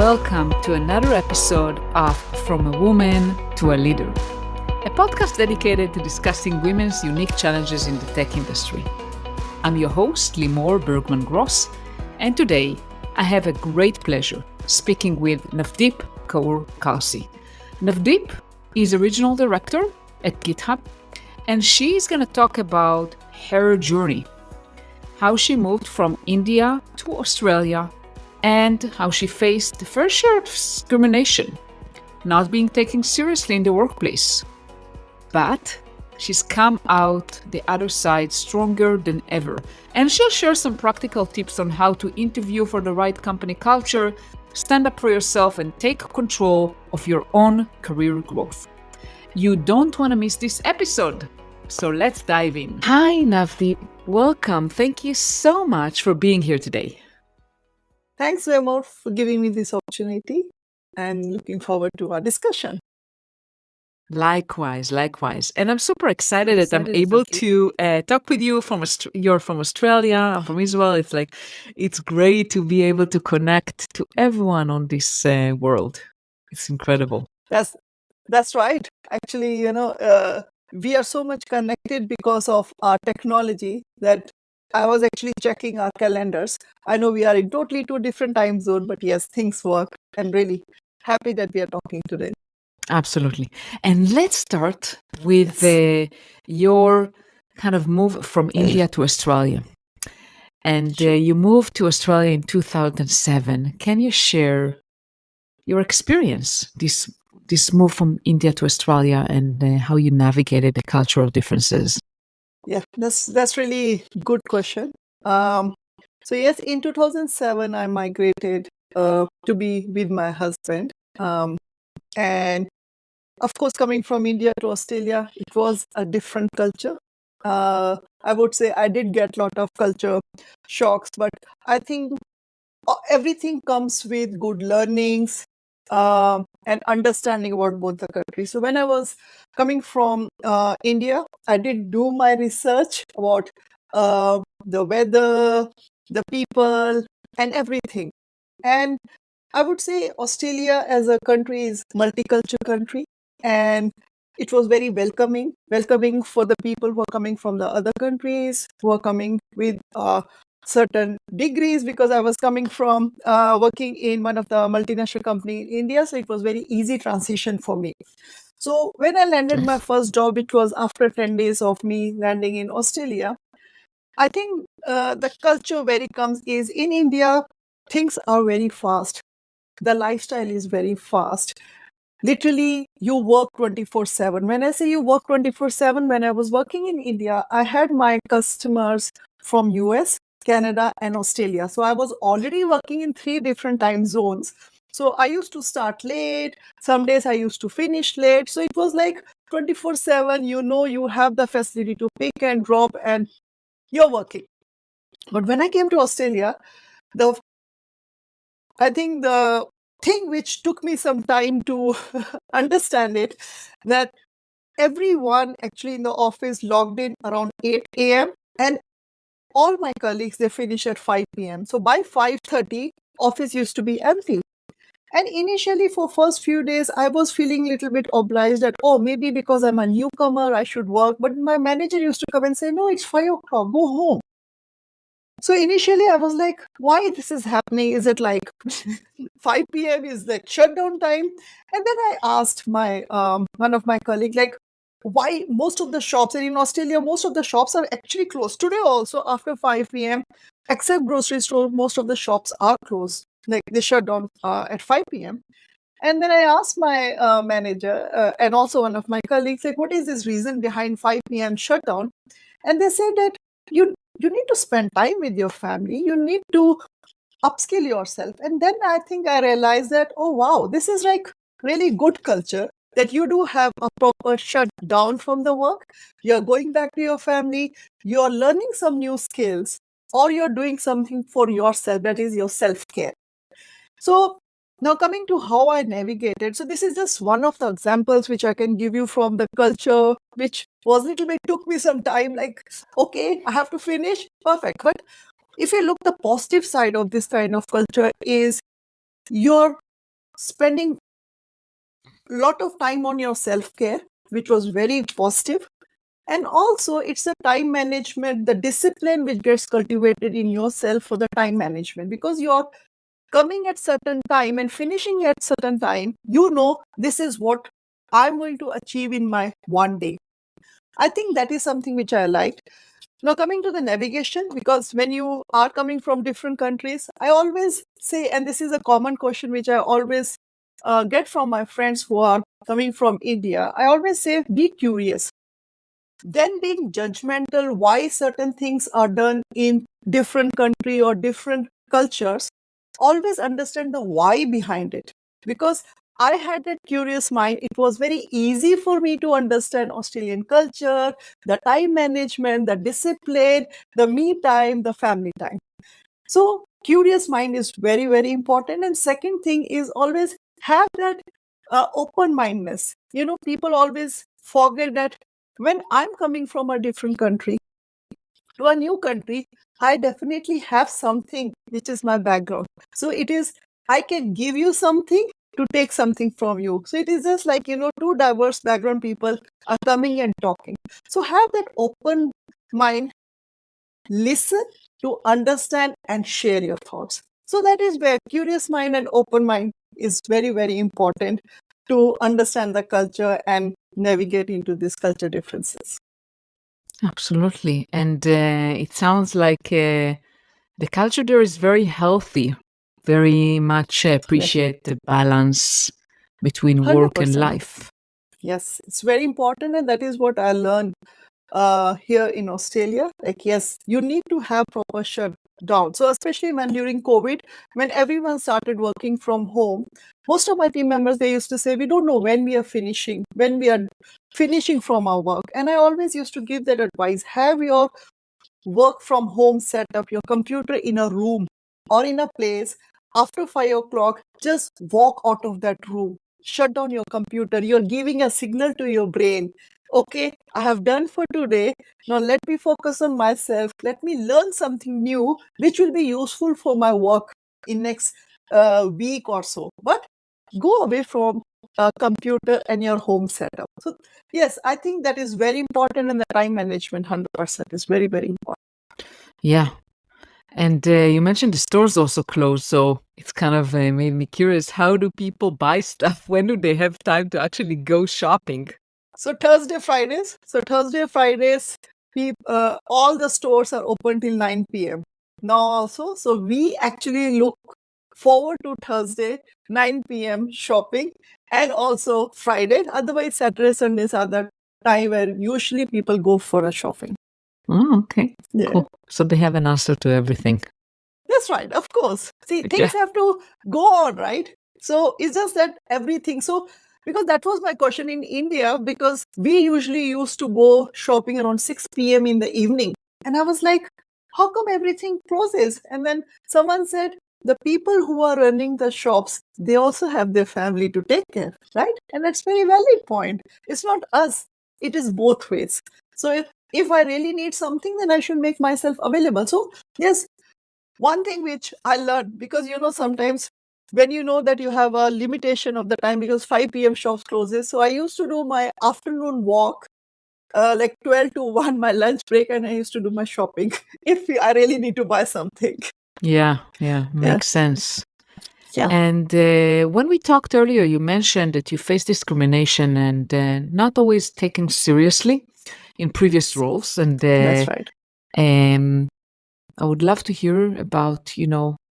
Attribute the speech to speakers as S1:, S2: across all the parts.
S1: welcome to another episode of From a Woman to a Leader, a podcast dedicated to discussing women's unique challenges in the tech industry. I'm your host, Limor Bergman-Gross, and today I have a great pleasure speaking with Navdip Kaur Kalsi. Navdip is a regional director at GitHub, and she's going to talk about her journey, how she moved from India to Australia, and how she faced the fair share of discrimination, not being taken seriously in the workplace. But she's come out the other side stronger than ever. And she'll share some practical tips on how to interview for the right company culture, stand up for yourself, and take control of your own career growth. You don't want to miss this episode. So let's dive in. Hi, Navdip. Welcome. Thank you so much for being here today.
S2: Thanks, Lemor, for giving me this opportunity and looking forward to our discussion.
S1: Likewise. And I'm super excited that I'm able to talk with you you're from Australia, I'm from Israel. It's great to be able to connect to everyone on this world. It's incredible.
S2: That's right. Actually, we are so much connected because of our technology that I was actually checking our calendars. I know we are in totally two different time zones, but yes, things work. I'm really happy that we are talking today.
S1: Absolutely. And let's start with your kind of move from India to Australia. And you moved to Australia in 2007. Can you share your experience, this move from India to Australia, and how you navigated the cultural differences?
S2: Yeah, that's really good question. So yes, in 2007, I migrated to be with my husband. And of course, coming from India to Australia, it was a different culture. I would say I did get a lot of culture shocks, but I think everything comes with good learnings and understanding about both the countries. So when I was coming from India, I did do my research about the weather, the people, and everything. And I would say Australia as a country is multicultural country, and it was very welcoming for the people who are coming from the other countries, who are coming with certain degrees, because I was coming from working in one of the multinational company in India, so it was very easy transition for me. So when I landed my first job, it was after 10 days of me landing in Australia. I think the culture where it comes is in India, things are very fast. The lifestyle is very fast. Literally, you work 24/7. When I say you work 24/7, when I was working in India, I had my customers from US, Canada, and Australia. So I was already working in 3 different time zones. So I used to start late. Some days I used to finish late. So it was like 24/7. You have the facility to pick and drop, and you're working. But when I came to Australia, I think the thing which took me some time to understand it, that everyone actually in the office logged in around 8 a.m. and all my colleagues, they finish at 5 p.m. So by 5:30, office used to be empty. And initially for first few days, I was feeling a little bit obliged that, maybe because I'm a newcomer, I should work. But my manager used to come and say, no, it's 5 o'clock, go home. So initially I was like, why this is happening? Is it like 5 p.m. is like shutdown time? And then I asked my one of my colleagues, like, why most of the shops, and in Australia, most of the shops are actually closed. Today also after 5 p.m., except grocery store, most of the shops are closed. Like they shut down at 5 p.m. And then I asked my manager and also one of my colleagues, like, what is this reason behind 5 p.m. shutdown? And they said that you need to spend time with your family. You need to upskill yourself. And then I think I realized that, oh, wow, this is like really good culture, that you do have a proper shutdown from the work. You're going back to your family. You're learning some new skills, or you're doing something for yourself, that is your self-care. So now coming to how I navigated. So this is just one of the examples which I can give you from the culture, which was a little bit, took me some time, like, okay, I have to finish. Perfect. But if you look, the positive side of this kind of culture is your spending a lot of time on your self-care, which was very positive. And also, it's a time management, the discipline which gets cultivated in yourself for the time management, because you're coming at certain time and finishing at certain time. You know, this is what I'm going to achieve in my one day. I think that is something which I liked. Now, coming to the navigation, because when you are coming from different countries, I always say, and this is a common question which I always get from my friends who are coming from India, I always say, be curious. Then being judgmental, why certain things are done in different country or different cultures, always understand the why behind it. Because I had that curious mind, it was very easy for me to understand Australian culture, the time management, the discipline, the me time, the family time. So curious mind is very, very important. And second thing is always have that open mindedness. You know, people always forget that when I'm coming from a different country to a new country, I definitely have something which is my background. So it is, I can give you something to take something from you. So it is just like, you know, two diverse background people are coming and talking. So have that open mind, listen to understand and share your thoughts. So that is where curious mind and open mind is very, very important to understand the culture and navigate into these culture differences.
S1: Absolutely. And it sounds like the culture there is very healthy, very much appreciate the balance between work and
S2: 100%.
S1: life.
S2: Yes, it's very important. And that is what I learned here in Australia. Like, yes, you need to have proper shutdown. So, especially when during COVID, when everyone started working from home, most of my team members, they used to say, we don't know when we are finishing from our work. And I always used to give that advice, have your work from home setup, your computer in a room or in a place after 5 o'clock, just walk out of that room, shut down your computer. You're giving a signal to your brain. Okay, I have done for today. Now let me focus on myself. Let me learn something new, which will be useful for my work in next week or so. But go away from a computer and your home setup. So yes, I think that is very important, and the time management 100% is very, very important.
S1: Yeah. And you mentioned the stores also closed, so it's kind of made me curious. How do people buy stuff? When do they have time to actually go shopping?
S2: So Thursday, Fridays, all the stores are open till 9 p.m. now also. So we actually look forward to Thursday, 9 p.m. shopping, and also Friday. Otherwise, Saturday, Sundays are the time where usually people go for a shopping.
S1: Oh, okay.
S2: Yeah.
S1: Cool. So they have an answer to everything.
S2: That's right, of course. See,
S1: Yeah.
S2: things have to go on, right? So it's just that everything. So, because that was my question in India, because we usually used to go shopping around 6 p.m. in the evening. And I was like, how come everything closes? And then someone said, the people who are running the shops, they also have their family to take care, right? And that's very valid point. It's not us, it is both ways. So if I really need something, then I should make myself available. So, yes, one thing which I learned, because you know, sometimes when you know that you have a limitation of the time, because 5 p.m. shops closes. So I used to do my afternoon walk, like 12 to 1, my lunch break, and I used to do my shopping if I really need to buy something.
S1: Yeah, makes sense.
S2: Yeah.
S1: And when we talked earlier, you mentioned that you face discrimination and not always taken seriously in previous roles. And
S2: That's right.
S1: I would love to hear about,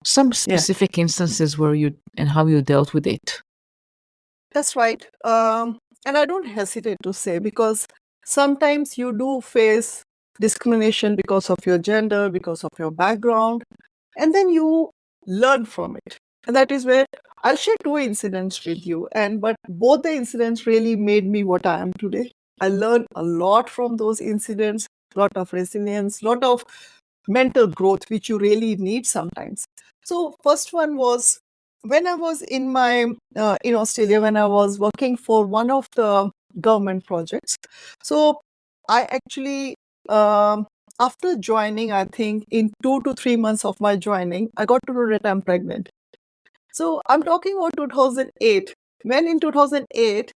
S1: some specific instances where you and how you dealt with it.
S2: That's right. And I don't hesitate to say, because sometimes you do face discrimination because of your gender, because of your background, and then you learn from it. And that is where I'll share two incidents with you. But both the incidents really made me what I am today. I learned a lot from those incidents, lot of resilience, lot of mental growth, which you really need sometimes. So first one was when I was in Australia, when I was working for one of the government projects. So I actually, after joining, I think in 2 to 3 months of my joining, I got to know that I'm pregnant. So I'm talking about 2008. When in 2008,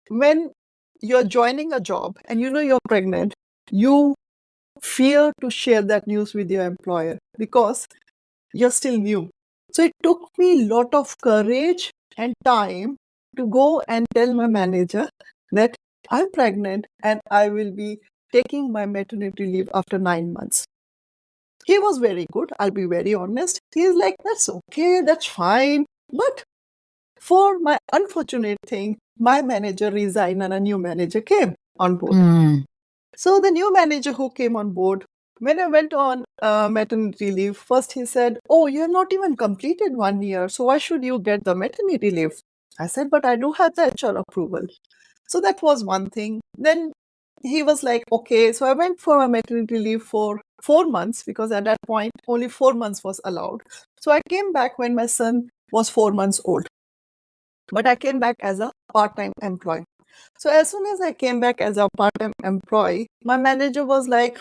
S2: when you're joining a job and you know you're pregnant, you fear to share that news with your employer because you're still new. So it took me a lot of courage and time to go and tell my manager that I'm pregnant and I will be taking my maternity leave after 9 months. He was very good, I'll be very honest. He's like, that's okay, that's fine. But for my unfortunate thing, my manager resigned and a new manager came on board. So the new manager who came on board, when I went on maternity leave, first he said, oh, you have not even completed 1 year, so why should you get the maternity leave? I said, but I do have the HR approval. So that was one thing. Then he was like, okay, so I went for a maternity leave for 4 months because at that point only 4 months was allowed. So I came back when my son was 4 months old, but I came back as a part-time employee. So as soon as I came back as a part-time employee, my manager was like,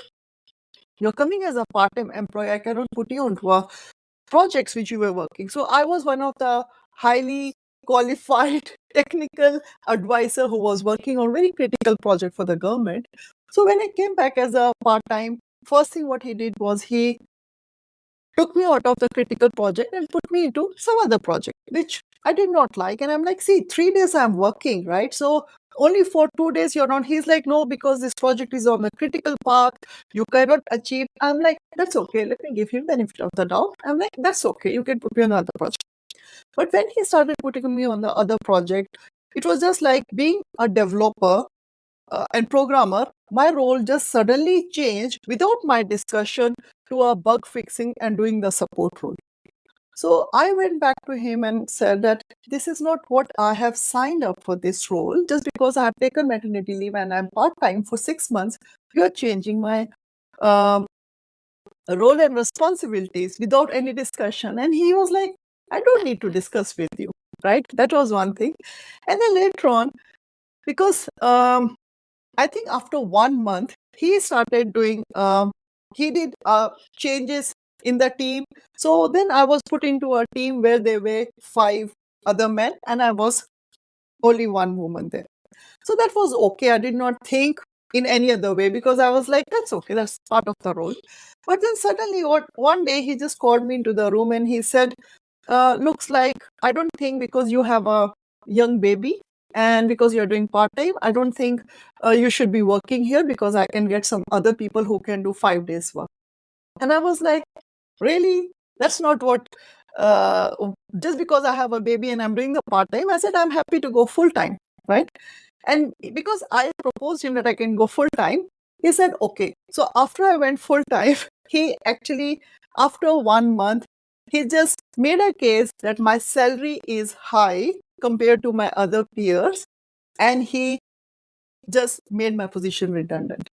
S2: you're coming as a part-time employee, I cannot put you onto a projects which you were working. So I was one of the highly qualified technical advisor who was working on very critical project for the government. So when I came back as a part-time, first thing what he did was he took me out of the critical project and put me into some other project, which I did not like. And I'm like, see, 3 days I'm working, right? So only for 2 days you're on. He's like, no, because this project is on the critical path, you cannot achieve. I'm like, that's okay. Let me give him benefit of the doubt. I'm like, that's okay. You can put me on another project. But when he started putting me on the other project, it was just like being a developer and programmer, my role just suddenly changed without my discussion to a bug fixing and doing the support role. So I went back to him and said that this is not what I have signed up for this role. Just because I have taken maternity leave and I'm part-time for 6 months, you're changing my role and responsibilities without any discussion. And he was like, I don't need to discuss with you, right? That was one thing. And then later on, because I think after 1 month, he started doing, he did changes in the team. So then I was put into a team where there were 5 other men and I was only one woman there. So that was okay. I did not think in any other way because I was like, that's okay, that's part of the role. But then suddenly one day he just called me into the room and he said, looks like I don't think because you have a young baby and because you're doing part-time, I don't think you should be working here because I can get some other people who can do 5 days work. And I was like, really? That's not what, just because I have a baby and I'm doing the part-time, I said, I'm happy to go full-time, right? And because I proposed him that I can go full-time, he said, okay. So after I went full-time, he actually, after 1 month, he just made a case that my salary is high compared to my other peers, and he just made my position redundant.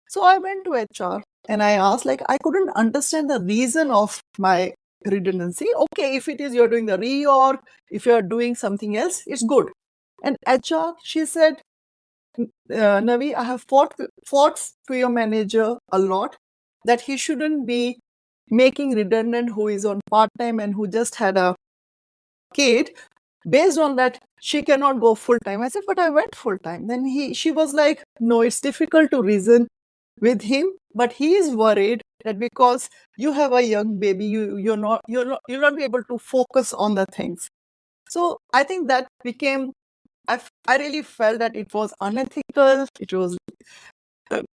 S2: So I went to HR and I asked, like, I couldn't understand the reason of my redundancy. Okay, if it is you're doing the reorg, if you're doing something else, it's good. And HR, she said, Navi, I have fought to your manager a lot that he shouldn't be making redundant who is on part-time and who just had a kid. Based on that, she cannot go full-time. I said, but I went full-time. Then she was like, no, it's difficult to reason with him, but he is worried that because you have a young baby, you'll not be able to focus on the things. So I think that became, I really felt that it was unethical. It was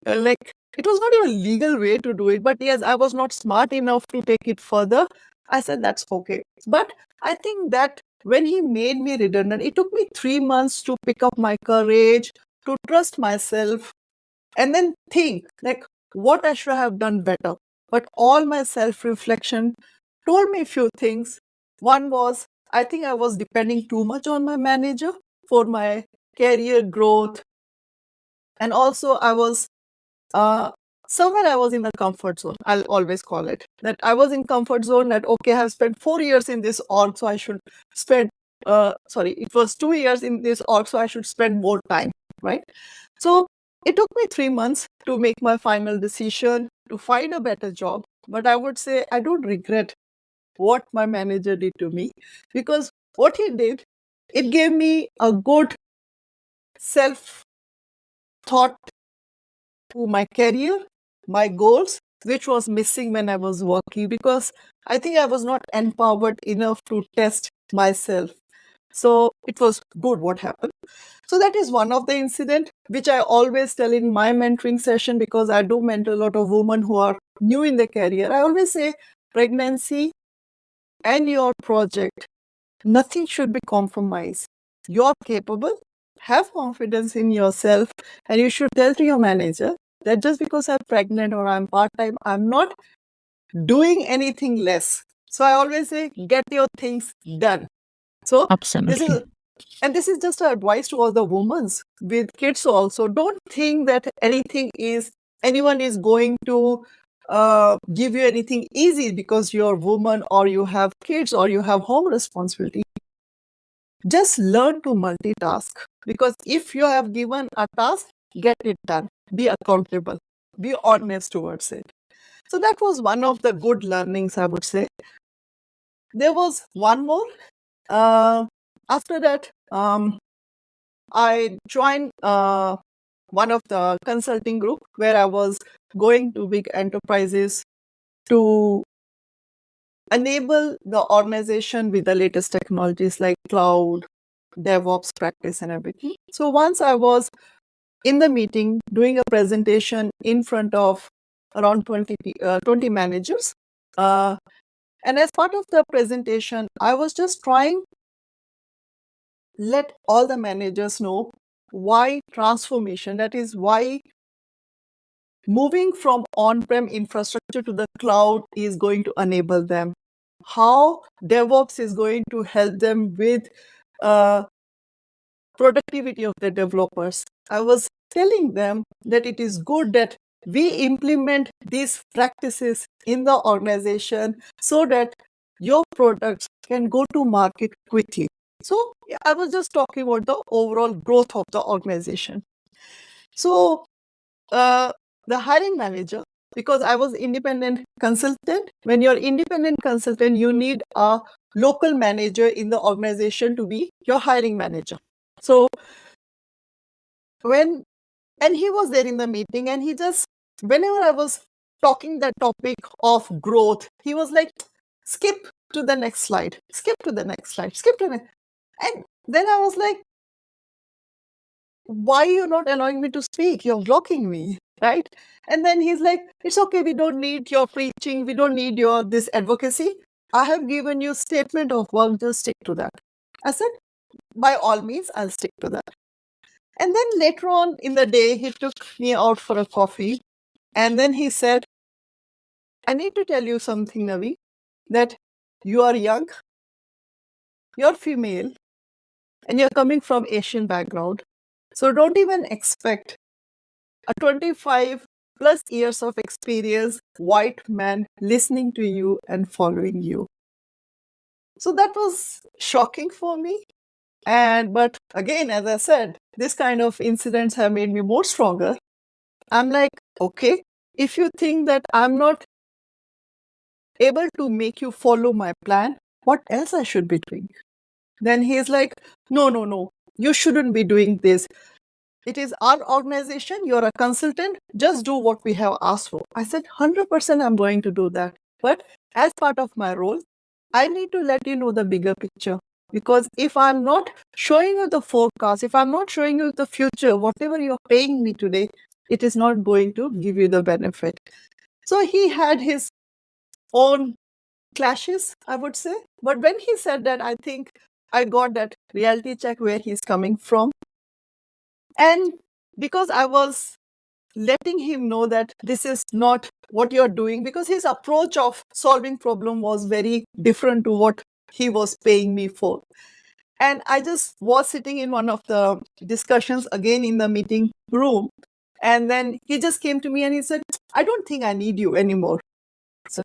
S2: like, it was not even legal way to do it, but yes, I was not smart enough to take it further. I said, that's okay. But I think that when he made me redundant, it took me 3 months to pick up my courage, to trust myself, and then think like what I should have done better. But all my self-reflection told me a few things. One was, I think I was depending too much on my manager for my career growth. And also I was somewhere I was in the comfort zone. I'll always call it that I was in comfort zone that, okay, I have spent 4 years in this org, so I should spend, it was 2 years in this org, so I should spend more time, right? So it took me 3 months to make my final decision to find a better job. But I would say I don't regret what my manager did to me, because what he did, it gave me a good self thought to my career, my goals, which was missing when I was working, because I think I was not empowered enough to test myself. So it was good what happened. So that is one of the incident which I always tell in my mentoring session, because I do mentor a lot of women who are new in their career. I always say pregnancy and your project, nothing should be compromised. You're capable, have confidence in yourself, and you should tell to your manager that just because I'm pregnant or I'm part-time, I'm not doing anything less. So I always say, get your things done. So
S1: Absolutely.
S2: this is just an advice to all the women with kids also. Don't think that anyone is going to give you anything easy because you're a woman or you have kids or you have home responsibility. Just learn to multitask, because if you have given a task, get it done. Be accountable. Be honest towards it. So that was one of the good learnings, I would say. There was one more. After that, I joined one of the consulting group where I was going to big enterprises to enable the organization with the latest technologies like cloud, DevOps practice and everything. So once I was in the meeting doing a presentation in front of around 20 managers. And as part of the presentation, I was just trying let all the managers know why transformation, that is why moving from on-prem infrastructure to the cloud is going to enable them, how DevOps is going to help them with productivity of the developers. I was telling them that it is good that we implement these practices in the organization so that your products can go to market quickly. So I was just talking about the overall growth of the organization. So the hiring manager, because I was independent consultant, when you're independent consultant, you need a local manager in the organization to be your hiring manager. So he was there in the meeting, and he just, whenever I was talking that topic of growth, he was like, skip to the next slide, skip to the next slide, skip to the next. And then I was like, why are you not allowing me to speak? You're blocking me, right? And then he's like, it's okay, we don't need your preaching, we don't need your this advocacy. I have given you statement of work, just stick to that. I said, by all means, I'll stick to that. And then later on in the day, he took me out for a coffee. And then he said, I need to tell you something, Navi, that you are young, you're female, and you're coming from Asian background. So don't even expect a 25 plus years of experience white man listening to you and following you. So that was shocking for me. But again, as I said, this kind of incidents have made me more stronger. I'm like, okay, if you think that I'm not able to make you follow my plan, what else I should be doing? Then he's like, no, you shouldn't be doing this. It is our organization, you're a consultant, just do what we have asked for. I said, 100% I'm going to do that. But as part of my role, I need to let you know the bigger picture. Because if I'm not showing you the forecast, if I'm not showing you the future, whatever you're paying me today, it is not going to give you the benefit. So he had his own clashes, I would say. But when he said that, I think I got that reality check where he's coming from. And because I was letting him know that this is not what you're doing, because his approach of solving problem was very different to what he was paying me for. And I just was sitting in one of the discussions again in the meeting room. And then he just came to me and he said, I don't think I need you anymore. So,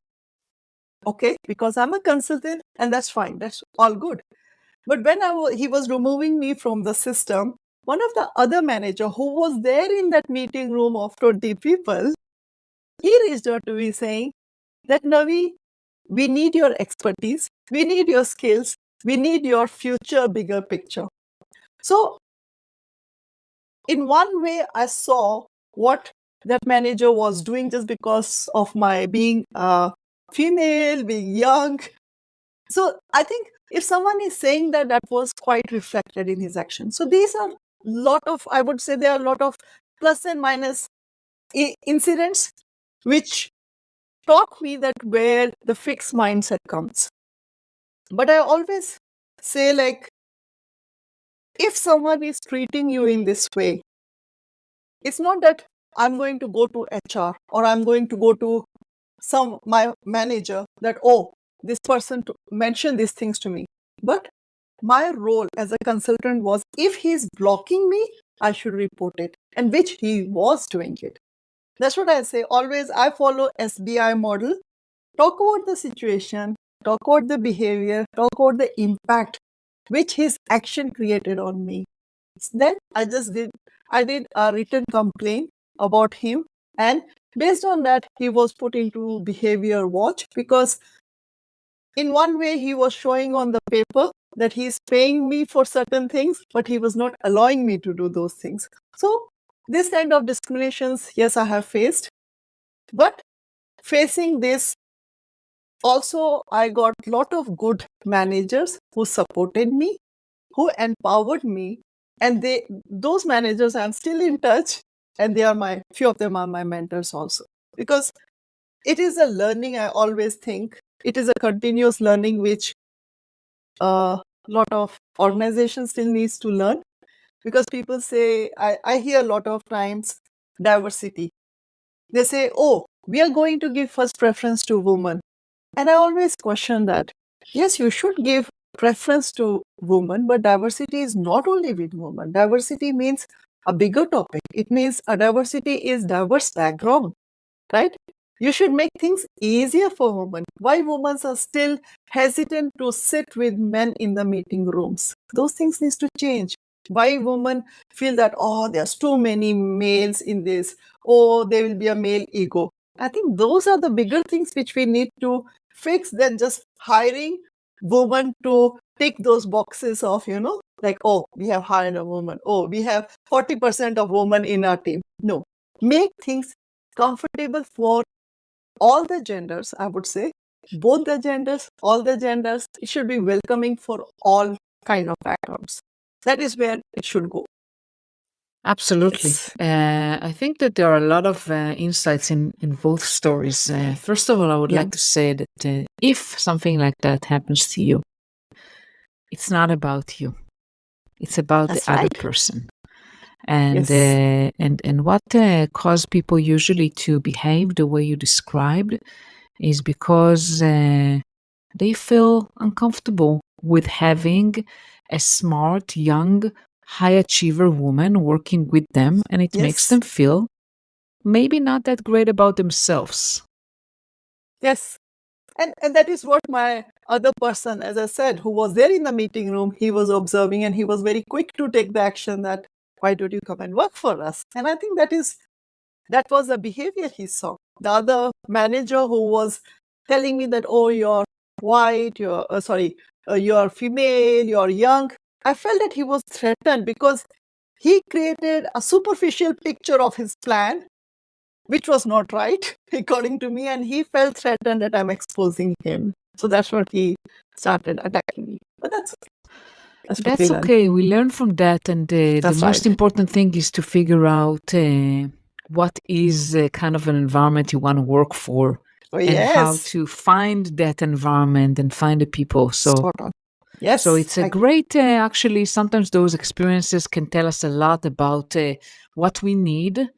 S2: okay, because I'm a consultant and that's fine. That's all good. But when he was removing me from the system, one of the other manager who was there in that meeting room of 20 people, he reached out to me saying that, Navi, We need your expertise. We need your skills. We need your future bigger picture. So in one way, I saw what that manager was doing just because of my being female, being young. So I think if someone is saying that, that was quite reflected in his action. So these are lot of, I would say there are a lot of plus and minus incidents which taught me that where the fixed mindset comes. But I always say, like, if someone is treating you in this way, it's not that I'm going to go to HR or I'm going to go to my manager that, oh, this person mentioned these things to me. But my role as a consultant was, if he's blocking me, I should report it, and which he was doing it. That's what I say. Always I follow SBI model. Talk about the situation, talk about the behavior, talk about the impact which his action created on me. Then I did a written complaint about him, and based on that, he was put into behavior watch, because in one way he was showing on the paper that he's paying me for certain things, but he was not allowing me to do those things. So this kind of discriminations, yes, I have faced. But facing this, also I got a lot of good managers who supported me, who empowered me, and those managers I'm still in touch, and they are few of them are my mentors also, because it is a learning. I always think it is a continuous learning which a lot of organizations still needs to learn, because people say, I hear a lot of times, diversity. They say, oh, we are going to give first preference to women. And I always question that. Yes, you should give preference to women, but diversity is not only with women. Diversity means a bigger topic. It means a diversity is diverse background, right? You should make things easier for women. Why women are still hesitant to sit with men in the meeting rooms? Those things need to change. Why women feel that, oh, there's too many males in this, oh, there will be a male ego. I think those are the bigger things which we need to fix than just hiring women to tick those boxes of, like, oh, we have hired a woman. Oh, we have 40% of women in our team. No, make things comfortable for all the genders, I would say. Both the genders, all the genders, it should be welcoming for all kind of backgrounds. That is where it should go.
S1: Absolutely.
S2: Yes.
S1: I think that there are a lot of insights in both stories. First of all, I would
S2: Yeah.
S1: like to say that if something like that happens to you, it's not about you. It's about
S2: That's
S1: the other
S2: right.
S1: person. And
S2: Yes.
S1: and what causes people usually to behave the way you described is because they feel uncomfortable with having a smart, young, high achiever woman working with them, and it makes
S2: Yes.
S1: them feel maybe not that great about themselves.
S2: Yes. And that is what my other person, as I said, who was there in the meeting room, he was observing, and he was very quick to take the action that, why don't you come and work for us? And I think that was the behavior he saw. The other manager who was telling me that, oh, you're white, you're female, you're young. I felt that he was threatened because he created a superficial picture of his plan, which was not right, according to me, and he felt threatened that I'm exposing him. So that's what he started attacking me. But that's what we
S1: That's
S2: learn.
S1: okay. We learn from that, and the
S2: That's
S1: most
S2: right.
S1: important thing is to figure out what is kind of an environment you want to work for,
S2: Oh,
S1: and how
S2: yes.
S1: to find that environment and find the people.
S2: Spot on. Yes.
S1: So it's a great, actually, sometimes those experiences can tell us a lot about what we need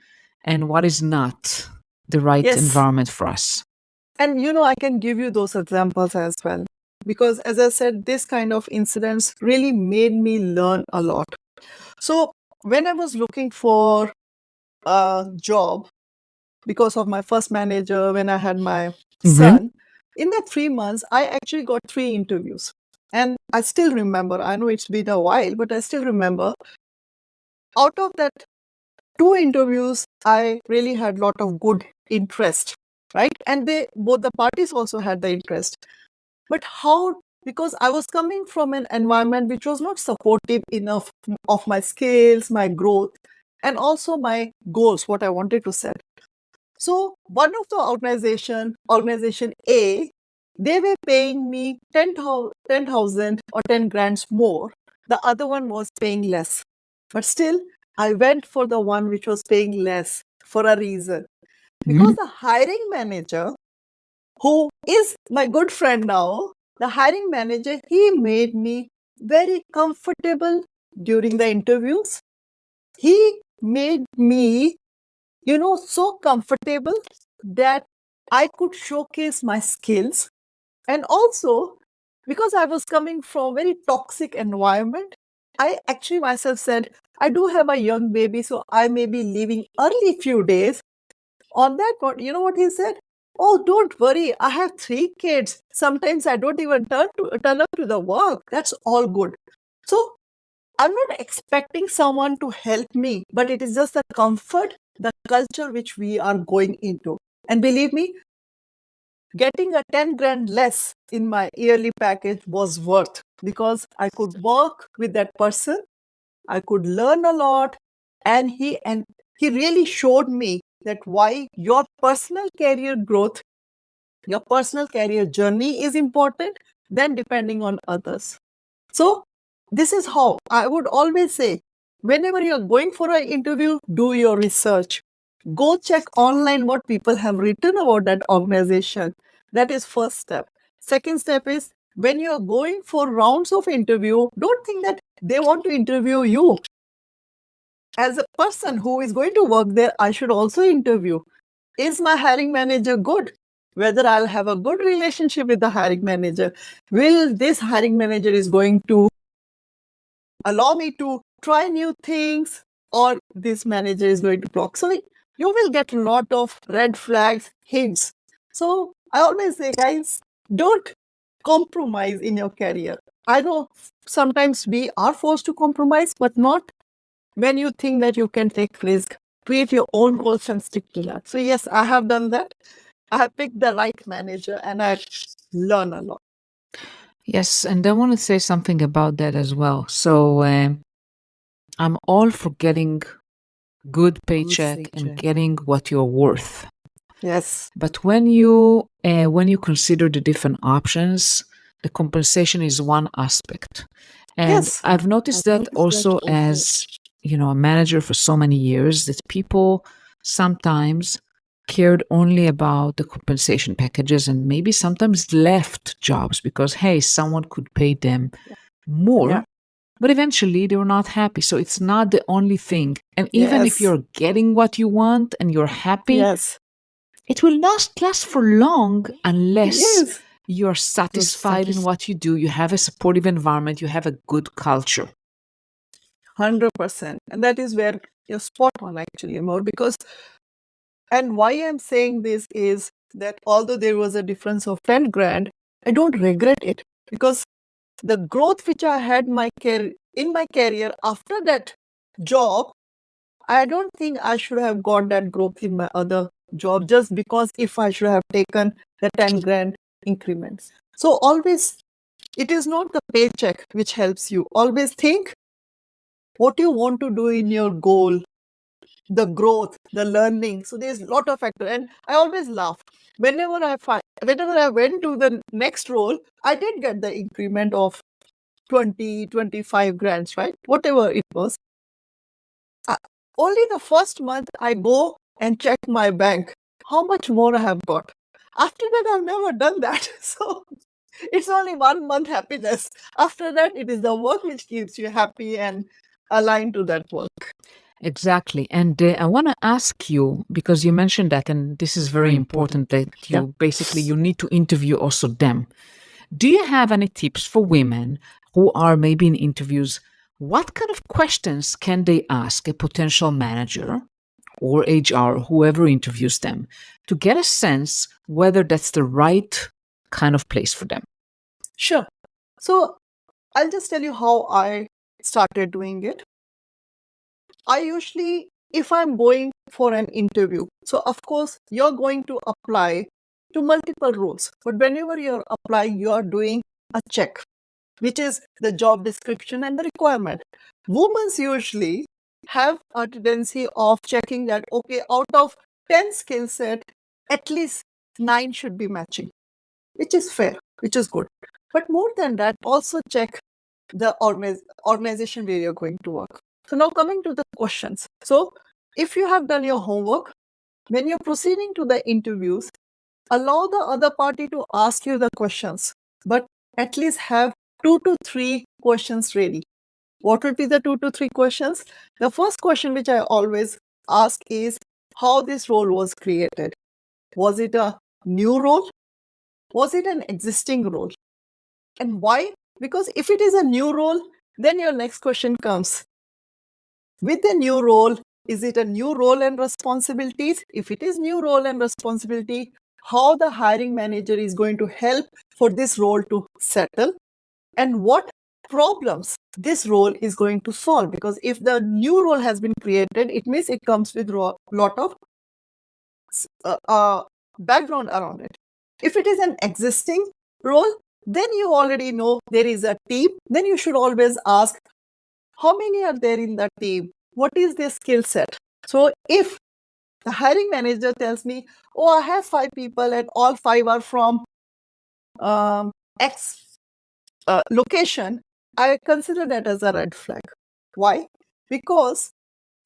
S1: and what is not the right
S2: Yes.
S1: environment for us.
S2: And I can give you those examples as well. Because as I said, this kind of incidents really made me learn a lot. So when I was looking for a job, because of my first manager, when I had my son, in that 3 months, I actually got 3 interviews. And I still remember, I know it's been a while, but I still remember, out of that 2 interviews, I really had a lot of good interest. right? And both the parties also had the interest. But how? Because I was coming from an environment which was not supportive enough of my skills, my growth, and also my goals, what I wanted to set. So one of the organization A, they were paying me 10,000 or 10 grands more. The other one was paying less. But still, I went for the one which was paying less for a reason. Because the hiring manager, who is my good friend now, the hiring manager, he made me very comfortable during the interviews. He made me, so comfortable that I could showcase my skills. And also, because I was coming from a very toxic environment, I actually myself said, I do have a young baby, so I may be leaving early few days. On that point, you know what he said? Oh, don't worry. I have 3 kids. Sometimes I don't even turn up to the work. That's all good. So I'm not expecting someone to help me, but it is just the comfort, the culture which we are going into. And believe me, getting a 10 grand less in my yearly package was worth, because I could work with that person. I could learn a lot, and he really showed me that why your personal career growth, your personal career journey is important than depending on others. So this is how I would always say, whenever you're going for an interview, do your research. Go check online what people have written about that organization. That is first step. Second step is, when you're going for rounds of interview, don't think that they want to interview you. As a person who is going to work there, I should also interview. Is my hiring manager good? Whether I'll have a good relationship with the hiring manager. Will this hiring manager is going to allow me to try new things, or this manager is going to block? So you will get a lot of red flags, hints. So I always say, guys, don't compromise in your career. I know sometimes we are forced to compromise, but not when you think that you can take risk. Create your own goals and stick to that. So yes, I have done that. I have picked the right manager and I learn a lot.
S1: Yes, and I want to say something about that as well. So I'm all for getting good paycheck and getting what you're worth.
S2: Yes.
S1: But when you consider the different options, the compensation is one aspect. And
S2: Yes.
S1: I've noticed that also as, a manager for so many years, that people sometimes cared only about the compensation packages and maybe sometimes left jobs because, hey, someone could pay them more.
S2: Yeah.
S1: But eventually they were not happy. So it's not the only thing. And even if you're getting what you want and you're happy,
S2: Yes.
S1: it will not last for long unless
S2: Yes.
S1: you're satisfied in what you do, you have a supportive environment, you have a good culture.
S2: 100%. And that is where you're spot on, actually, more because, and why I'm saying this is that although there was a difference of 10 grand, I don't regret it, because the growth which I had in my career after that job, I don't think I should have got that growth in my other job just because if I should have taken the 10 grand increments. So always, it is not the paycheck which helps you. Always think what you want to do in your goal, the growth, the learning. So there's a lot of factors. And I always laugh. Whenever I went to the next role, I did get the increment of 20, 25 grands, right? Whatever it was. Only the first month I go and check my bank, how much more I have got. After that, I've never done that. So it's only 1 month happiness. After that, it is the work which keeps you happy and aligned to that work.
S1: Exactly. And I want to ask you, because you mentioned that, and this is very important, that you basically, you need to interview also them. Do you have any tips for women who are maybe in interviews? What kind of questions can they ask a potential manager or HR, whoever interviews them, to get a sense whether that's the right kind of place for them?
S2: Sure. So I'll just tell you how I started doing it. I usually, if I'm going for an interview. So of course, you're going to apply to multiple roles. But whenever you're applying, you are doing a check, which is the job description and the requirement. Women usually have a tendency of checking that, okay, out of 10 skill set, at least 9 should be matching, which is fair, which is good. But more than that, also check the organization where you're going to work. So now coming to the questions. So if you have done your homework, when you're proceeding to the interviews, allow the other party to ask you the questions, but at least have 2 to 3 questions ready. What would be the 2 to 3 questions? The first question which I always ask is how this role was created. Was it a new role? Was it an existing role? And why? Because if it is a new role, then your next question comes. With the new role, is it a new role and responsibilities? If it is new role and responsibility, how the hiring manager is going to help for this role to settle, and what problems this role is going to solve. Because if the new role has been created, it means it comes with a lot of background around it. If it is an existing role, then you already know there is a team. Then you should always ask, how many are there in the team? What is their skill set? So if the hiring manager tells me, oh, I have 5 people and all 5 are from X location, I consider that as a red flag. Why? Because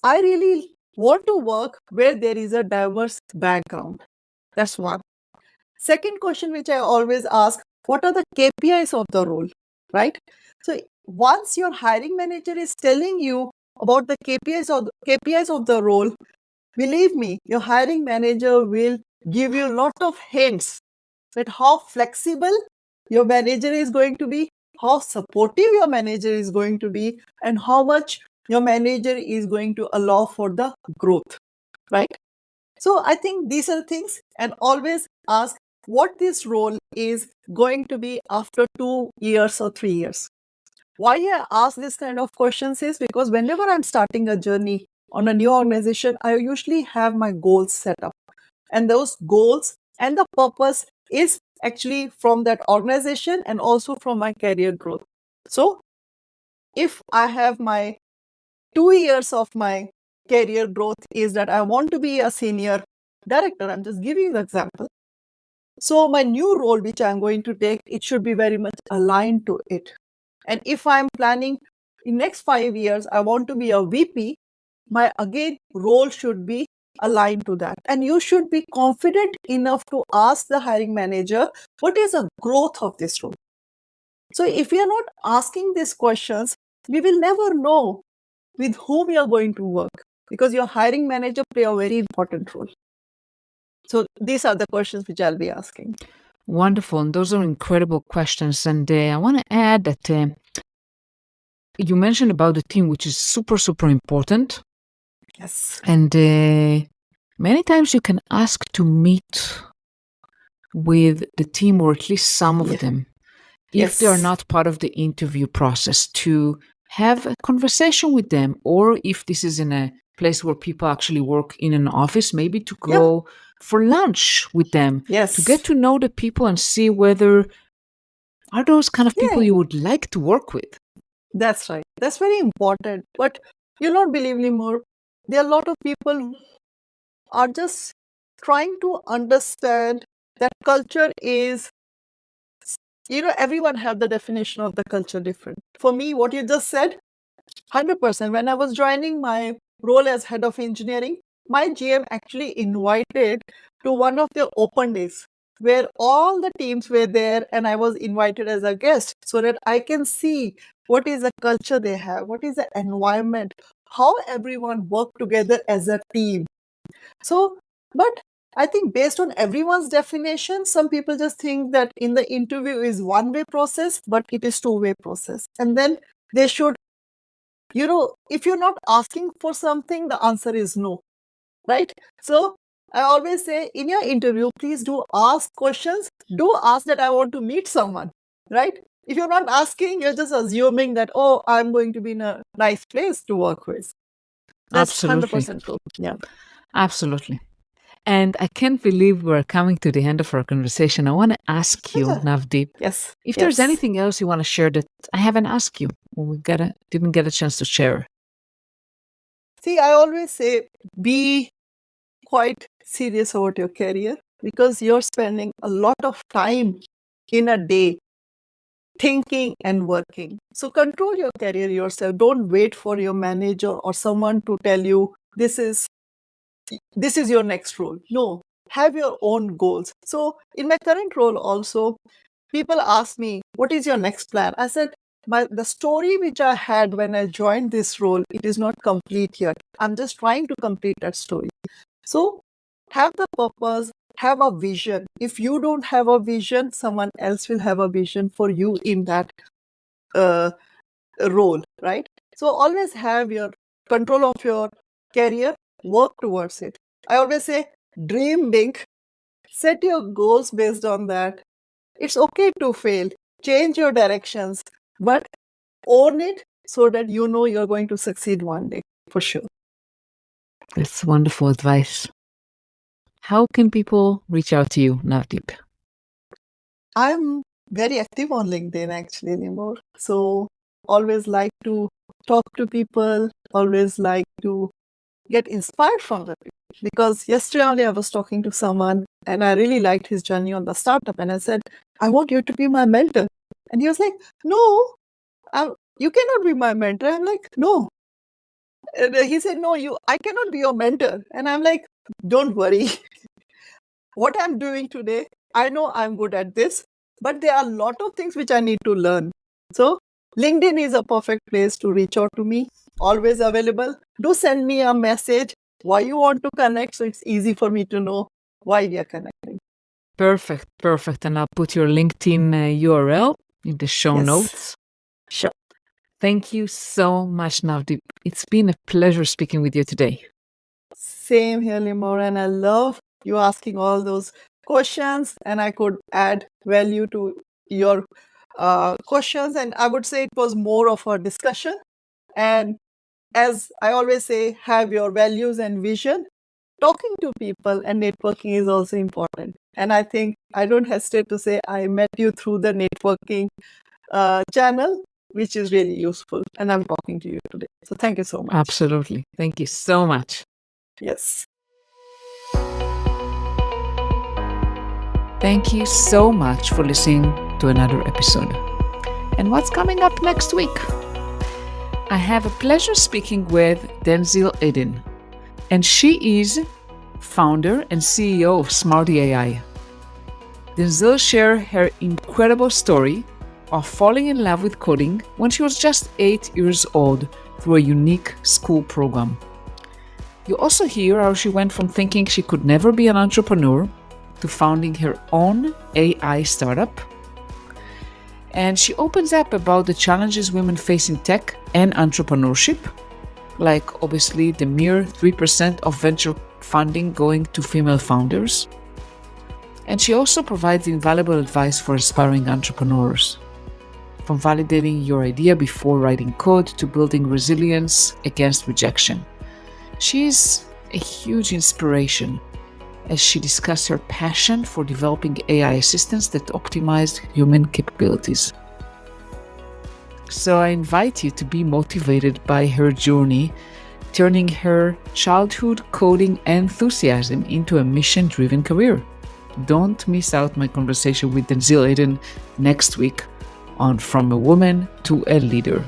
S2: I really want to work where there is a diverse background. That's one. Second question which I always ask, what are the KPIs of the role, right? So once your hiring manager is telling you about the KPIs of the role, believe me, your hiring manager will give you a lot of hints that how flexible your manager is going to be, how supportive your manager is going to be, and how much your manager is going to allow for the growth, right? So I think these are things, and always ask what this role is going to be after 2 years or 3 years. Why I ask this kind of questions is because whenever I'm starting a journey on a new organization, I usually have my goals set up. And those goals and the purpose is actually from that organization and also from my career growth. So if I have my 2 years of my career growth is that I want to be a senior director, I'm just giving you the example. So my new role which I'm going to take, it should be very much aligned to it. And if I'm planning in next 5 years, I want to be a VP, my again role should be aligned to that. And you should be confident enough to ask the hiring manager, what is the growth of this role? So if we are not asking these questions, we will never know with whom you are going to work, because your hiring manager play a very important role. So these are the questions which I'll be asking.
S1: Wonderful. And those are incredible questions. And I want to add that you mentioned about the team, which is super, super important.
S2: Yes.
S1: And many times you can ask to meet with the team, or at least some of them, if they are not part of the interview process, to have a conversation with them, or if this is in a place where people actually work in an office, maybe to go for lunch with them, to get to know the people and see whether are those kind of people you would like to work with.
S2: That's right. That's very important. But you'll not believe me more. There are a lot of people who are just trying to understand that culture is, everyone have the definition of the culture different. For me, what you just said, 100%. When I was joining my role as head of engineering, my GM actually invited to one of their open days where all the teams were there, and I was invited as a guest so that I can see what is the culture they have, what is the environment, how everyone work together as a team. So, but I think based on everyone's definition, some people just think that in the interview is one-way process, but it is two-way process. And then they should, if you're not asking for something, the answer is no, right? So I always say in your interview, please do ask questions. Do ask that I want to meet someone, right? If you're not asking, you're just assuming that, oh, I'm going to be in a nice place to work with. That's
S1: Absolutely.
S2: 100% true. Yeah.
S1: Absolutely. And I can't believe we're coming to the end of our conversation. I want to ask you, Navdeep,
S2: Yes.
S1: if there's anything else you want to share that I haven't asked you, or didn't get a chance to share.
S2: See, I always say be quite serious about your career because you're spending a lot of time in a day thinking and working. So control your career yourself. Don't wait for your manager or someone to tell you this is your next role. No, have your own goals. So in my current role also, people ask me, what is your next plan? I said, the story which I had when I joined this role, it is not complete yet. I'm just trying to complete that story. So have the purpose, have a vision. If you don't have a vision, someone else will have a vision for you in that role, right? So always have your control of your career, work towards it. I always say, dream big, set your goals based on that. It's okay to fail, change your directions, but own it so that you know you're going to succeed one day for sure.
S1: That's wonderful advice. How can people reach out to you, Navdeep?
S2: I'm very active on LinkedIn actually anymore. So always like to talk to people, always like to get inspired from the people. Because yesterday only I was talking to someone and I really liked his journey on the startup. And I said, I want you to be my mentor. And he was like, no, you cannot be my mentor. I'm like, no. And he said, no, I cannot be your mentor. And I'm like, don't worry. What I'm doing today, I know I'm good at this, but there are a lot of things which I need to learn. So LinkedIn is a perfect place to reach out to me. Always available. Do send me a message why you want to connect, so it's easy for me to know why we are connecting.
S1: Perfect. And I'll put your LinkedIn URL in the show notes.
S2: Sure.
S1: Thank you so much, Navdeep. It's been a pleasure speaking with you today.
S2: Same here, Limor, and I love you asking all those questions, and I could add value to your questions. And I would say it was more of a discussion. And as I always say, have your values and vision. Talking to people and networking is also important. And I think I don't hesitate to say I met you through the networking channel, which is really useful. And I'm talking to you today. So thank you so much.
S1: Absolutely. Thank you so much.
S2: Yes.
S1: Thank you so much for listening to another episode. And what's coming up next week? I have a pleasure speaking with Denzil Eden, and she is founder and CEO of Smarty AI. Denzil shared her incredible story of falling in love with coding when she was just 8 years old through a unique school program. You also hear how she went from thinking she could never be an entrepreneur to founding her own AI startup. And she opens up about the challenges women face in tech and entrepreneurship, like obviously the mere 3% of venture funding going to female founders. And she also provides invaluable advice for aspiring entrepreneurs, from validating your idea before writing code to building resilience against rejection. She is a huge inspiration as she discussed her passion for developing AI assistants that optimize human capabilities. So I invite you to be motivated by her journey, turning her childhood coding enthusiasm into a mission-driven career. Don't miss out my conversation with Denzil Eden next week on From a Woman to a Leader.